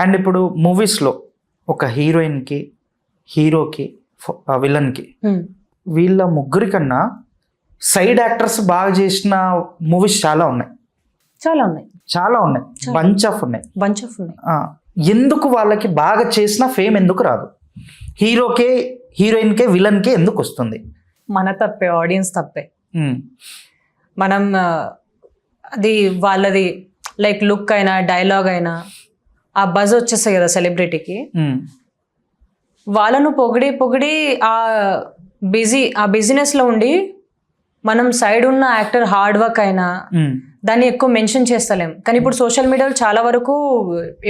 And ఇప్పుడు మూవీస్లో ఒక హీరోయిన్కి, హీరోకి, విలన్కి, వీళ్ళ ముగ్గురి కన్నా సైడ్ యాక్టర్స్ బాగా చేసిన మూవీస్ చాలా ఉన్నాయి. బంచ్ ఆఫ్ ఉన్నాయి. ఎందుకు వాళ్ళకి బాగా చేసిన ఫేమ్ ఎందుకు రాదు? హీరోకే, హీరోయిన్కే, విలన్కే ఎందుకు వస్తుంది? మన తప్పే, ఆడియన్స్ తప్పే. మనం అది వాళ్ళది లైక్ లుక్ అయినా డైలాగ్ అయినా ఆ బజ్ వచ్చేస్తాయి కదా సెలబ్రిటీకి. వాళ్ళను పొగిడి ఆ బిజినెస్లో ఉండి మనం సైడ్ ఉన్న యాక్టర్ హార్డ్ వర్క్ అయినా దాన్ని ఎక్కువ మెన్షన్ చేస్తలేం. కానీ ఇప్పుడు సోషల్ మీడియాలో చాలా వరకు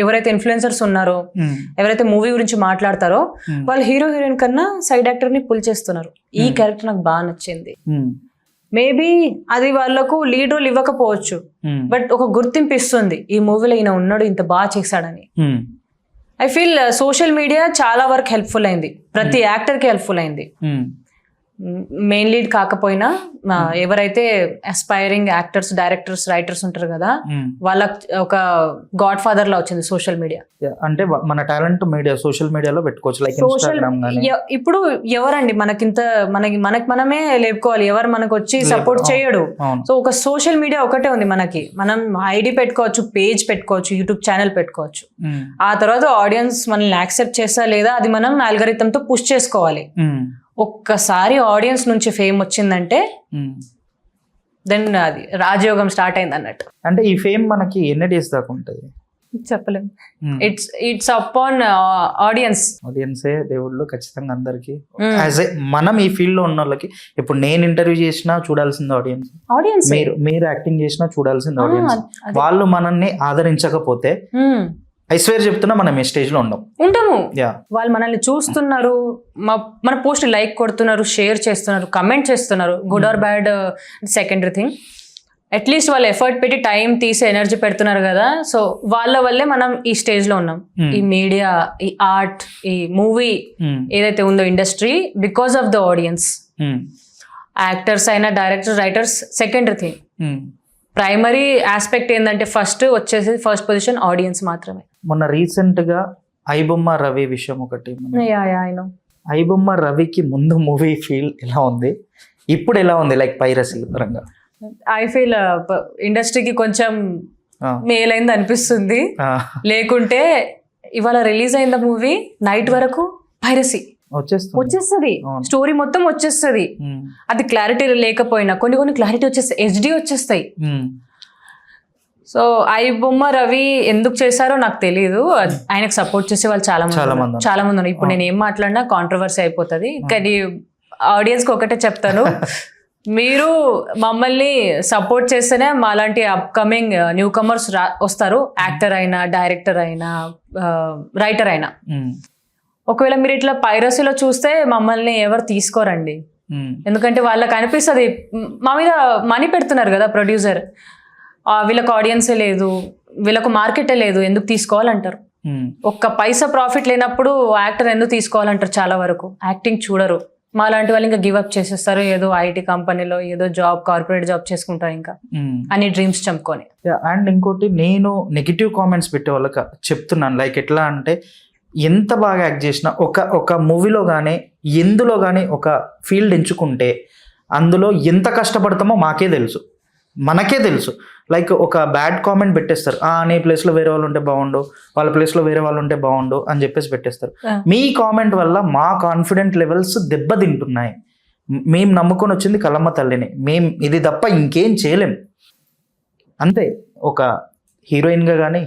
ఎవరైతే ఇన్ఫ్లుయెన్సర్స్ ఉన్నారో, ఎవరైతే మూవీ గురించి మాట్లాడతారో వాళ్ళు హీరో హీరోయిన్ కన్నా సైడ్ యాక్టర్ ని పుల్ చేస్తున్నారు. ఈ క్యారెక్టర్ నాకు బాగా నచ్చింది. మేబీ అది వాళ్ళకు లీడ్ రోల్ ఇవ్వకపోవచ్చు, బట్ ఒక గుర్తింపు ఇస్తుంది ఈ మూవీలో ఈయన ఉన్నాడు, ఇంత బాగా చేశాడని. ఐ ఫీల్ సోషల్ మీడియా చాలా వరకు హెల్ప్ఫుల్ అయింది, ప్రతి యాక్టర్ కి హెల్ప్ఫుల్ అయింది. మెయిన్ లీడ్ కాకపోయినా ఎవరైతే అస్పైరింగ్ యాక్టర్స్, డైరెక్టర్స్, రైటర్స్ ఉంటారు కదా, వాళ్ళకి ఒక గాడ్ ఫాదర్ లా వచ్చింది సోషల్ మీడియా. అంటే మన టాలెంట్ మీడియా సోషల్ మీడియాలో పెట్టుకోవచ్చు. లైక్ ఇన్‌స్టాగ్రామ్ గాని. ఇప్పుడు ఎవరండి మనమే లేపుకోవాలి, ఎవరు మనకు వచ్చి సపోర్ట్ చేయడు. సో ఒక సోషల్ మీడియా ఒకటే ఉంది మనకి. మనం ఐడి పెట్టుకోవచ్చు, పేజ్ పెట్టుకోవచ్చు, యూట్యూబ్ ఛానల్ పెట్టుకోవచ్చు. ఆ తర్వాత ఆడియన్స్ మనల్ని యాక్సెప్ట్ చేస్తా లేదా అది మనం అల్గోరిథం తో పుష్ చేసుకోవాలి. ఒక్కసారి ఆడియన్స్ నుంచి ఫేమ్ వచ్చిందంటే దెన్ అది రాజయోగం స్టార్ట్ అయింది అన్నట్టు. అంటే ఈ ఫేమ్ మనకి ఎన్ని డేస్ దాకా ఉంటుంది చెప్పలేం. ఇట్స్ అపాన్ ఆడియన్సే దేవుళ్ళు ఖచ్చితంగా అందరికి. యాజ్ ఏ మనం ఈ ఫీల్డ్ లో ఉన్న వాళ్ళకి, ఇప్పుడు నేను ఇంటర్వ్యూ చేసినా చూడాల్సింది ఆడియన్స్, మీరు యాక్టింగ్ చేసినా చూడాల్సింది ఆడియన్స్. వాళ్ళు మనల్ని ఆదరించకపోతే ఐశ్వర్య చెప్తున్నా మనం ఏ స్టేజ్ లో ఉంటాము. వాళ్ళు మనల్ని చూస్తున్నారు, మన పోస్ట్ లైక్ కొడుతున్నారు, షేర్ చేస్తున్నారు, కమెంట్ చేస్తున్నారు, good or bad secondary thing. At least వాళ్ళు ఎఫర్ట్ పెట్టి టైం తీసి ఎనర్జీ పెడుతున్నారు కదా. సో వాళ్ళ వల్లే మనం ఈ స్టేజ్ లో ఉన్నాం. ఈ మీడియా, ఈ ఆర్ట్, ఈ మూవీ ఏదైతే ఉందో industry, because of the audience. Actors అయినా, directors, writers secondary thing. Primary aspect ఏంటంటే ఫస్ట్ పొజిషన్ ఆడియన్స్ మాత్రమే. మొన్న రీసెంట్ గా ఐబొమ్మ రవి విషయం ఒకటి. ఐబొమ్మ రవికి ముందు మూవీ ఫీల్ ఎలా ఉంది, ఇప్పుడు ఎలా ఉంది? లైక్ పైరసీ పరంగా ఐ ఫీల్ ఇండస్ట్రీకి కొంచెం మేలైంది అనిపిస్తుంది. లేకుంటే ఇవాళ రిలీజ్ అయింది మూవీ, నైట్ వరకు పైరసీ వచ్చేస్తుంది, స్టోరీ మొత్తం వచ్చేస్తుంది. అది క్లారిటీ లేకపోయినా కొన్ని క్లారిటీ వచ్చేస్తాయి, హెచ్డి వచ్చేస్తాయి. సో ఐబొమ్మ రవి ఎందుకు చేశారో నాకు తెలియదు. ఆయనకు సపోర్ట్ చేసే వాళ్ళు చాలా మంది ఉన్నారు. ఇప్పుడు నేను ఏం మాట్లాడినా కాంట్రవర్సీ అయిపోతుంది. కానీ ఆడియన్స్ కి ఒకటే చెప్తాను, మీరు మమ్మల్ని సపోర్ట్ చేస్తేనే మాలాంటి అప్కమింగ్ న్యూ కమర్స్ వస్తారు. యాక్టర్ అయినా, డైరెక్టర్ అయినా, రైటర్ అయినా. ఒకవేళ మీరు ఇట్లా పైరసీలో చూస్తే మమ్మల్ని ఎవరు తీసుకోరండి. ఎందుకంటే వాళ్ళకి అనిపిస్తుంది మా మీద మనీ పెడుతున్నారు కదా ప్రొడ్యూసర్, వీళ్ళకి ఆడియన్సే లేదు, వీళ్ళకు మార్కెటే లేదు, ఎందుకు తీసుకోవాలంటారు. ఒక్క పైసా ప్రాఫిట్ లేనప్పుడు యాక్టర్ ఎందుకు తీసుకోవాలంటారు. చాలా వరకు యాక్టింగ్ చూడరు. మా లాంటి వాళ్ళు ఇంకా గివ్ అప్ చేసేస్తారు, ఏదో ఐటీ కంపెనీలో ఏదో జాబ్, కార్పొరేట్ జాబ్ చేసుకుంటారు ఇంకా అని డ్రీమ్స్ చంపుకొని. అండ్ ఇంకోటి, నేను నెగిటివ్ కామెంట్స్ పెట్టే వాళ్ళకి చెప్తున్నాను. లైక్ ఎట్లా అంటే, ఎంత బాగా యాక్ట్ చేసినా ఒక మూవీలో కానీ ఎందులో కానీ ఒక ఫీల్డ్ ఎంచుకుంటే అందులో ఎంత కష్టపడతామో మనకే తెలుసు. లైక్ ఒక బ్యాడ్ కామెంట్ పెట్టేస్తారు, నీ ప్లేస్లో వేరే వాళ్ళు ఉంటే బాగుండు, వాళ్ళ ప్లేస్లో వేరే వాళ్ళు ఉంటే బాగుండు అని చెప్పేసి పెట్టేస్తారు. మీ కామెంట్ వల్ల మా కాన్ఫిడెంట్ లెవెల్స్ దెబ్బతింటున్నాయి. మేము నమ్ముకొని వచ్చింది కలమ్మ తల్లిని, మేము ఇది తప్ప ఇంకేం చేయలేం. అంతే. ఒక హీరోయిన్గా కానీ,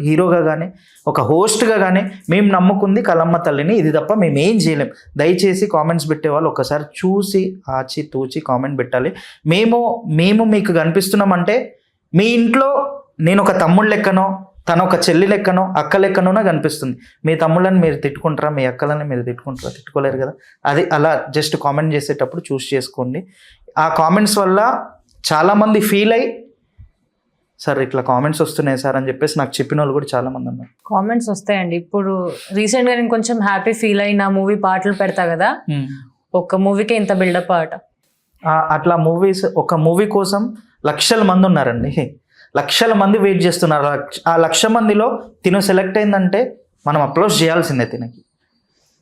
హీరోగా కానీ, ఒక హోస్ట్గా కానీ మేము నమ్ముకుంది కలమ్మ తల్లిని, ఇది తప్ప మేము ఏం చేయలేం. దయచేసి కామెంట్స్ పెట్టేవాళ్ళు ఒకసారి చూసి ఆచి తూచి కామెంట్ పెట్టాలి. మేము మీకు కనిపిస్తున్నామంటే మీ ఇంట్లో నేను ఒక తమ్ముడు లెక్కనో, తను ఒక చెల్లి లెక్కనో, అక్క లెక్కనో కనిపిస్తుంది. మీ తమ్ముళ్ళని మీరు తిట్టుకుంటారా, మీ అక్కలని మీరు తిట్టుకోలేరు కదా. అది అలా జస్ట్ కామెంట్ చేసేటప్పుడు చూస్ చేసుకోండి. ఆ కామెంట్స్ వల్ల చాలామంది ఫీల్ అయ్యి, సార్ ఇట్లా కామెంట్స్ వస్తున్నాయి సార్ అని చెప్పేసి నాకు చెప్పిన వాళ్ళు కూడా చాలా మంది ఉన్నారు. కామెంట్స్ వస్తాయండి. ఇప్పుడు రీసెంట్ గా నేను కొంచెం హ్యాపీ ఫీల్ అయిన మూవీ పాటలు పెడతా కదా, ఒక్క మూవీకే ఇంత బిల్డప్ ఆట. అట్లా మూవీస్, ఒక మూవీ కోసం లక్షల మంది ఉన్నారండి. లక్షల మంది వెయిట్ చేస్తున్నారు. ఆ 1,00,000 మందిలో తిను సెలెక్ట్ అయిందంటే మనం అప్లోడ్ చేయాల్సిందే తినకి.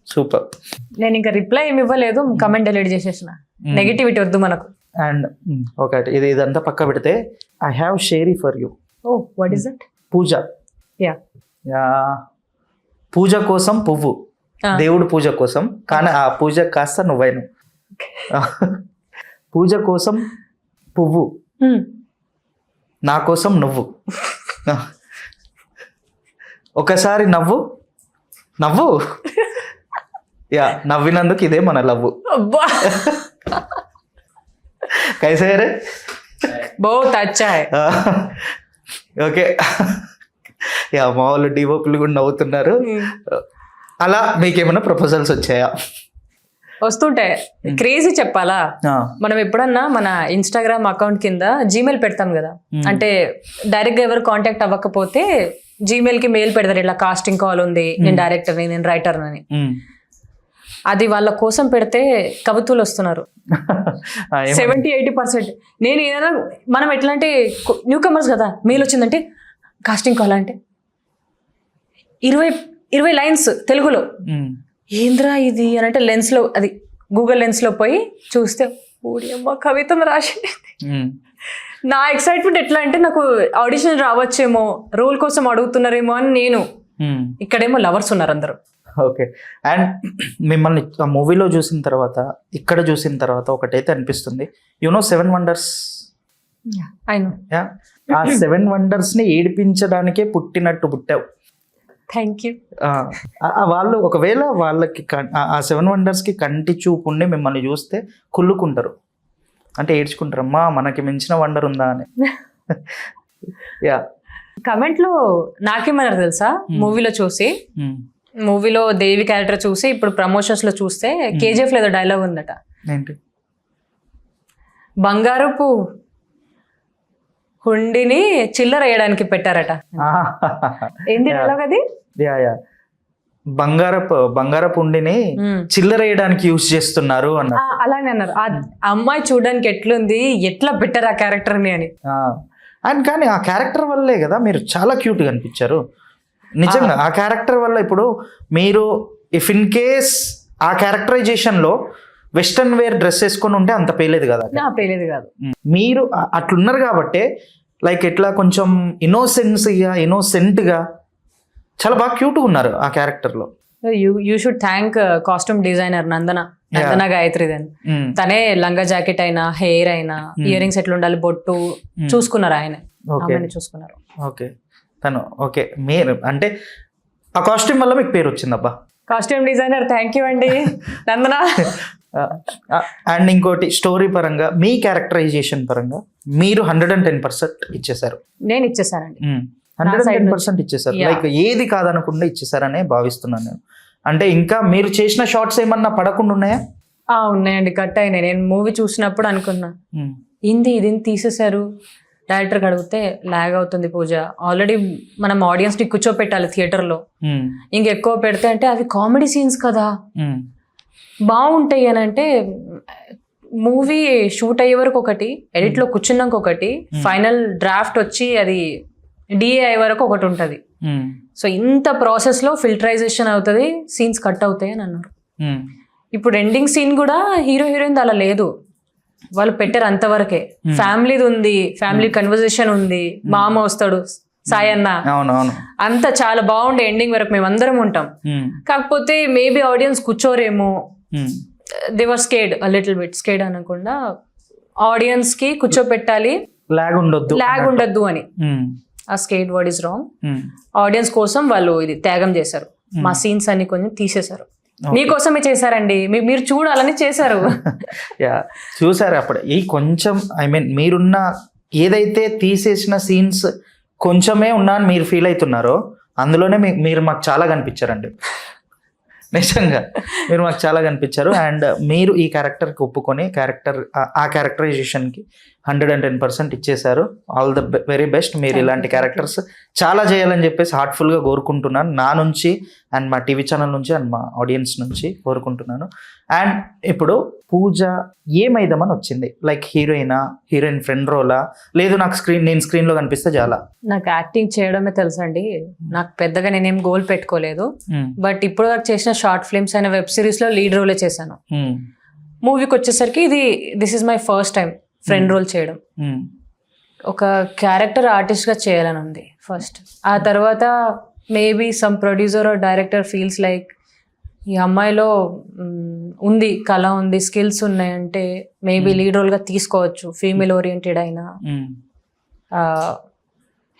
సూపర్. నేను ఇంకా రిప్లై ఏమి ఇవ్వలేదు, కమెంట్ డిలీట్ చేసేసిన. నెగిటివిటీ వద్దు మనకు. అండ్ ఒకటి ఇదంతా పక్క పెడితే I have sari for you. Oh what is that? Puja. Yeah. పూజ కోసం పువ్వు, దేవుడు పూజ కోసం, కానీ ఆ పూజ కాస్త నువ్వైను. పూజ కోసం పువ్వు, నా కోసం నువ్వు. ఒకసారి నవ్వు నవ్వు. యా, నవ్వినందుకు ఇదే మన లవ్వు. కైసే రే? బహుత్ అచ్చా హై. ఓకే. యా, మా వాళ్ళు డివోపులు కూడా నవ్వుతున్నారు. అలా మీకేమైనా ప్రపోజల్స్ వచ్చాయా? వస్తుంటాయి. క్రేజీ చెప్పాలా, మనం ఎప్పుడన్నా మన ఇన్స్టాగ్రామ్ అకౌంట్ కింద జీమెయిల్ పెడతాం కదా, అంటే డైరెక్ట్ గా ఎవరు కాంటాక్ట్ అవ్వకపోతే జీమెయిల్ కి మెయిల్ పెడతారు, ఇట్లా కాస్టింగ్ కాల్ ఉంది, నేను డైరెక్టర్ నేను రైటర్ అని. అది వాళ్ళ కోసం పెడితే కవితలు వస్తున్నారు 70-80%. నేను ఏదైనా మనం ఎట్లా అంటే న్యూ కమర్స్ కదా, మెయిల్ వచ్చిందంటే కాస్టింగ్ కాల్ అంటే 20 లైన్స్ తెలుగులో, ఏంద్రా ఇది అని అంటే లెన్స్ లో, అది గూగుల్ లెన్స్ లో పోయి చూస్తే ఓడియమ్మ కవితం రాసి. నా ఎక్సైట్మెంట్ ఎట్లా అంటే నాకు ఆడిషన్ రావచ్చేమో, రోల్ కోసం అడుగుతున్నారేమో అని నేను, ఇక్కడేమో లవర్స్ ఉన్నారు అందరూ. ఓకే. అండ్ మిమ్మల్ని ఆ మూవీలో చూసిన తర్వాత, ఇక్కడ చూసిన తర్వాత ఒకటైతే అనిపిస్తుంది, యునో 7 వండర్స్. ఆ 7 వండర్స్ ని ఏడిపించడానికే పుట్టినట్టు పుట్టావు. Thank you. వాళ్ళు ఒకవేళ వాళ్ళకి ఆ 7 వండర్స్ కి కంటి చూపు ఉండి మిమ్మల్ని చూస్తే కుళ్ళుకుంటారు, అంటే ఏడ్చుకుంటారు, అమ్మా మనకి మించిన వండర్ ఉందా అని. యా, కమెంట్ లో నాకేమన్నారు తెలుసా, మూవీలో చూసి, మూవీలో దేవి క్యారెక్టర్ చూసి ఇప్పుడు ప్రమోషన్స్ లో చూస్తే కేజీఎఫ్ లో ఏదో డైలాగ్ ఉందట, ఏంటి, బంగారపు హుండిని చిల్లర వేయడానికి పెట్టారట. ఏంటి డైలాగ్ అది? బంగారపు హుండిని చిల్లర వేయడానికి యూజ్ చేస్తున్నారు అన్నారు. అలానే అన్నారు. ఆ అమ్మాయి చూడడానికి ఎట్లుంది, ఎట్లా పెట్టారు ఆ క్యారెక్టర్ ని అని. అండ్ కానీ ఆ క్యారెక్టర్ వల్లే కదా మీరు చాలా క్యూట్ గా అనిపించారు నిజంగా. ఆ క్యారెక్టర్ వల్ల ఇప్పుడు మీరు ఇఫ్ ఇన్ కేస్ ఆ క్యారెక్టరైజేషన్ లో వెస్టర్న్ వేర్ డ్రెస్ వేసుకొని ఉంటే అంత పేలేదు కదా. పేలేదు కాదు. మీరు అట్లున్నారు కాబట్టి లైక్ ఎట్లా కొంచెం ఇన్నోసెంట్ గా చాలా బాగా క్యూట్గా ఉన్నారు ఆ క్యారెక్టర్ లో. You should thank costume designer Nandana Gayathri. తనే లంగా జాకెట్ అయినా, హెయిర్ అయినా, ఇయర్ రింగ్స్ ఎట్లా ఉండాలి, బొట్టు చూసుకున్నారు ఆయన, చూసుకున్నారు. ఓకే, తను ఓకే. మీరు అంటే ఆ కాస్ట్యూమ్ వల్ల మీకు పేరు వచ్చిందబ్బా, కాస్ట్యూమ్ డిజైనర్. థ్యాంక్ యూ అండి నందన. అండ్ ఇంకోటి, స్టోరీ పరంగా మీ క్యారెక్టరైజేషన్ పరంగా మీరు 110% ఇచ్చేసారు. నేను ఇచ్చేసానండి, 110% ఇచ్చేసారు. లైక్ ఏది కాదనకుండా ఇచ్చేసారనే భావిస్తున్నాను నేను. అంటే ఇంకా మీరు చేసిన షార్ట్స్ ఏమన్నా పడకుండా ఉన్నాయా? ఉన్నాయండి, కట్ అయినాయి. నేను మూవీ చూసినప్పుడు అనుకున్నా, ఇది తీసేశారు. డైరెక్టర్కి అడిగితే లాగ్ అవుతుంది పూజ, ఆల్రెడీ మనం ఆడియన్స్ ని కూర్చోపెట్టాలి థియేటర్లో, ఇంకెక్కువ పెడితే అంటే అవి కామెడీ సీన్స్ కదా బాగుంటాయి అని అంటే, మూవీ షూట్ అయ్యే వరకు ఒకటి, ఎడిట్లో కూర్చున్నాక ఒకటి, ఫైనల్ డ్రాఫ్ట్ వచ్చి అది డిఏ అయ్యే వరకు ఒకటి ఉంటుంది. సో ఇంత ప్రాసెస్ లో ఫిల్టరైజేషన్ అవుతుంది, సీన్స్ కట్ అవుతాయి అని అన్నారు. ఇప్పుడు ఎండింగ్ సీన్ కూడా హీరో హీరోయిన్ అలా లేదు, వాళ్ళు పెట్టారు అంతవరకే. ఫ్యామిలీది ఉంది, ఫ్యామిలీ కన్వర్జేషన్ ఉంది, మామ వస్తాడు, సాయి అన్న, అంతా చాలా బాగుండే. ఎండింగ్ వరకు మేము అందరం ఉంటాం. కాకపోతే మేబీ ఆడియన్స్ కూర్చోరేమో, they were scared, little bit scared అనకుండా ఆడియన్స్ కి కూర్చోపెట్టాలి, లాగ్ ఉండొద్దు అని. ఆ scared word is wrong. Audience కోసం వాళ్ళు ఇది త్యాగం చేశారు. మా సీన్స్ అన్ని కొంచెం తీసేశారు, మీకోసమే చేశారండి, మీరు చూడాలని చేశారు. చూసారు అప్పుడే ఈ కొంచెం, ఐ మీన్ మీరున్న ఏదైతే తీసేసిన సీన్స్ కొంచెమే ఉన్నా అని మీరు ఫీల్ అవుతున్నారో అందులోనే మీరు మాకు చాలా కనిపించారండి. నిజంగా మీరు మాకు చాలా కనిపించారు. అండ్ మీరు ఈ క్యారెక్టర్కి ఒప్పుకొని ఆ క్యారెక్టరైజేషన్కి 110% ఇచ్చేశారు. All the very best. మీరు Thank ఇలాంటి you. క్యారెక్టర్స్ చాలా చేయాలని చెప్పేసి హార్ట్ఫుల్గా కోరుకుంటున్నాను, నా నుంచి అండ్ మా టీవీ ఛానల్ నుంచి అండ్ మా ఆడియన్స్ నుంచి కోరుకుంటున్నాను. అండ్ ఇప్పుడు పూజ ఏమైదామని వచ్చింది? లైక్ హీరోయిన్ ఫ్రెండ్ రోలా, లేదు నాకు నేను స్క్రీన్లో కనిపిస్తే చాలా? నాకు యాక్టింగ్ చేయడమే తెలుసండి. నాకు పెద్దగా నేనేం గోల్ పెట్టుకోలేదు. బట్ ఇప్పుడు వరకు చేసిన షార్ట్ ఫిల్మ్స్ అయిన వెబ్ సిరీస్ లో లీడ్ రోలే చేశాను. మూవీకి వచ్చేసరికి this is my first time friend role చేయడం. ఒక క్యారెక్టర్ ఆర్టిస్ట్ గా చేయాలని ఉంది ఫస్ట్. ఆ తర్వాత maybe some producer or director feels like ఈ అమ్మాయిలో ఉంది, కళ ఉంది, స్కిల్స్ ఉన్నాయంటే మేబీ లీడ్ రోల్ గా తీసుకోవచ్చు. ఫీమేల్ ఓరియంటెడ్ అయినా,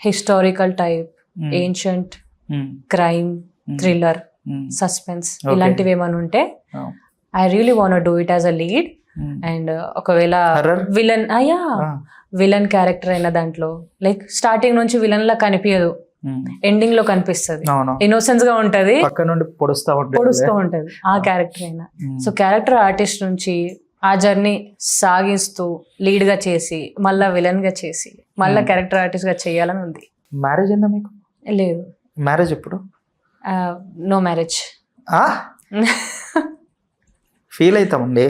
historical type, ancient, crime, thriller, suspense ఇలాంటివి ఏమైనా ఉంటే I really want do it as a lead. And ఒకవేళ విలన్ క్యారెక్టర్ అయిన దాంట్లో లైక్ స్టార్టింగ్ నుంచి విలన్ లా కనిపించదు, ఎండింగ్ లో కనిపిస్తుంది, ఇన్నోసెన్స్ గా ఉంటది, పక్క నుండి పొడుస్తూ ఉంటది ఆ క్యారెక్టర్ అయినా. సో క్యారెక్టర్ ఆర్టిస్ట్ నుంచి ఆ జర్నీ సాగిస్తూ లీడ్ గా చేసి మళ్ళా విలన్ గా చేసి మళ్ళా క్యారెక్టర్ ఆర్టిస్ట్ గా చేయాలని ఉంది. మ్యారేజ్ అయిందా మీకు? లేదు. మ్యారేజ్ ఎప్పుడు? No marriage. ఫీల్ అవుతామండి.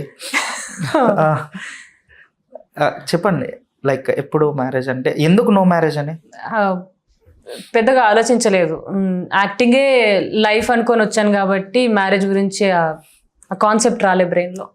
చెప్పండి, లైక్ ఎప్పుడు మ్యారేజ్ అంటే ఎందుకు నో మ్యారేజ్ అని? పెద్దగా ఆలోచించలేదు. యాక్టింగే లైఫ్ అనుకొని వచ్చాను కాబట్టి మ్యారేజ్ గురించి ఆ కాన్సెప్ట్ రాలే బ్రెయిన్లో.